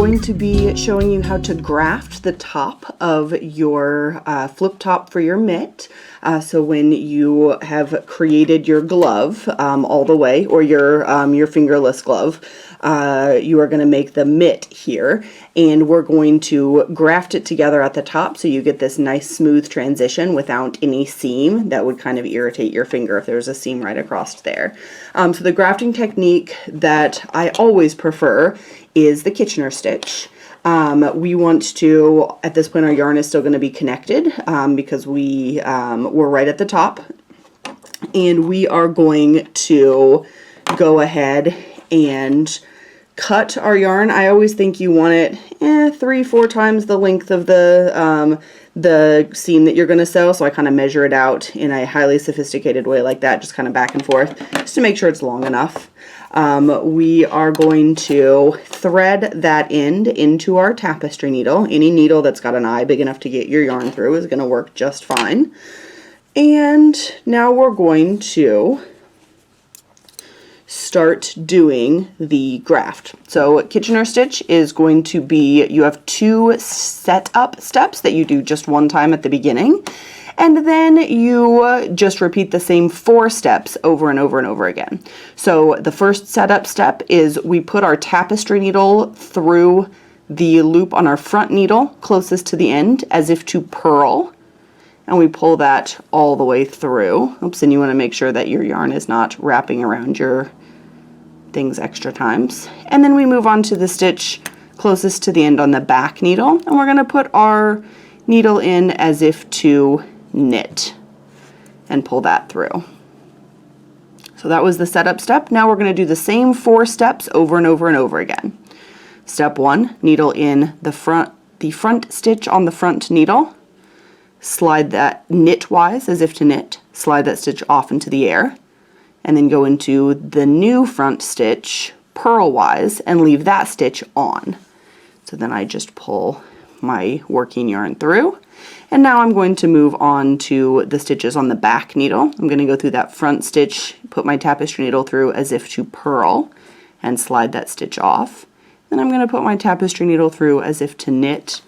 going to be showing you how to graft the top of your flip top for your mitt. So when you have created your glove all the way, or your fingerless glove, you are going to make the mitt here, and we're going to graft it together at the top so you get this nice smooth transition without any seam that would kind of irritate your finger if there's a seam right across there. So the grafting technique that I always prefer is the Kitchener stitch. We want to, at this point our yarn is still going to be connected because we're right at the top, and we are going to go ahead and cut our yarn. I always think you want it 3-4 times the length of the seam that you're going to sew, so I kind of measure it out in a highly sophisticated way like that, just kind of back and forth, just to make sure it's long enough. We are going to thread that end into our tapestry needle. Any needle that's got an eye big enough to get your yarn through is going to work just fine. And now we're going to start doing the graft. So Kitchener stitch is going to be, you have 2 setup steps that you do just one time at the beginning, and then you just repeat the same 4 steps over and over and over again. So the first setup step is we put our tapestry needle through the loop on our front needle closest to the end as if to purl, and we pull that all the way through. Oops, and you want to make sure that your yarn is not wrapping around your things extra times. And then we move on to the stitch closest to the end on the back needle, and we're going to put our needle in as if to knit and pull that through. So that was the setup step. Now we're going to do the same 4 steps over and over and over again. Step 1, needle in the front stitch on the front needle, slide that knitwise as if to knit, slide that stitch off into the air, and then go into the new front stitch purlwise and leave that stitch on. So then I just pull my working yarn through, and now I'm going to move on to the stitches on the back needle. I'm going to go through that front stitch, put my tapestry needle through as if to purl, and slide that stitch off. Then I'm going to put my tapestry needle through as if to knit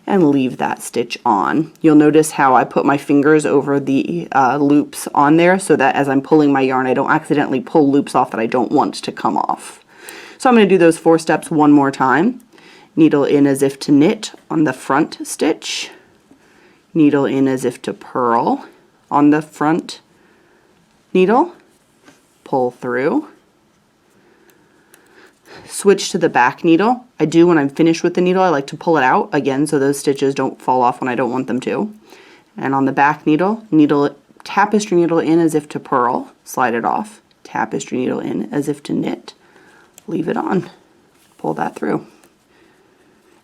and leave that stitch on. You'll notice how I put my fingers over the loops on there so that as I'm pulling my yarn I don't accidentally pull loops off that I don't want to come off. So I'm going to do those 4 steps one more time. Needle in as if to knit on the front stitch, needle in as if to purl on the front needle, pull through, switch to the back needle. I do, when I'm finished with the needle, I like to pull it out again so those stitches don't fall off when I don't want them to. And on the back needle, tapestry needle in as if to purl, slide it off, tapestry needle in as if to knit, leave it on, pull that through.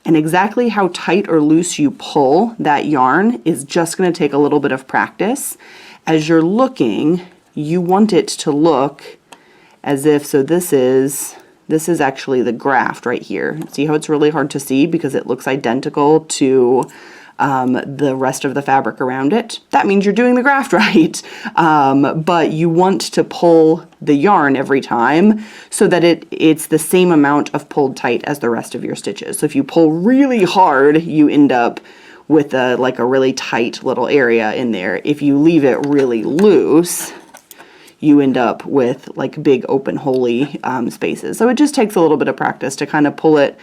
And exactly how tight or loose you pull that yarn is just going to take a little bit of practice. As you're looking, you want it to look as if, so this is actually the graft right here. See how it's really hard to see because it looks identical to the rest of the fabric around it? That means you're doing the graft right. But you want to pull the yarn every time so that it's the same amount of pulled tight as the rest of your stitches. So if you pull really hard, you end up with like a really tight little area in there. If you leave it really loose, you end up with like big open holy spaces. So it just takes a little bit of practice to kind of pull it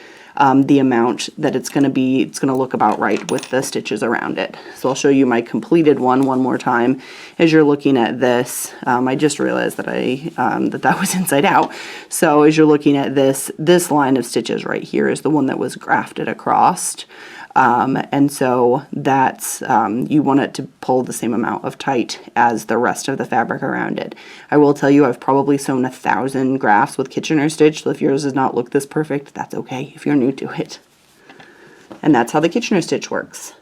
the amount that it's going to look about right with the stitches around it. So I'll show you my completed one more time. As you're looking at this, I just realized that that was inside out. So as you're looking at this line of stitches right here is the one that was grafted across. And so that's, you want it to pull the same amount of tight as the rest of the fabric around it. I will tell you, I've probably sewn 1,000 grafts with Kitchener stitch, so if yours does not look this perfect, that's okay if you're new to it. And that's how the Kitchener stitch works.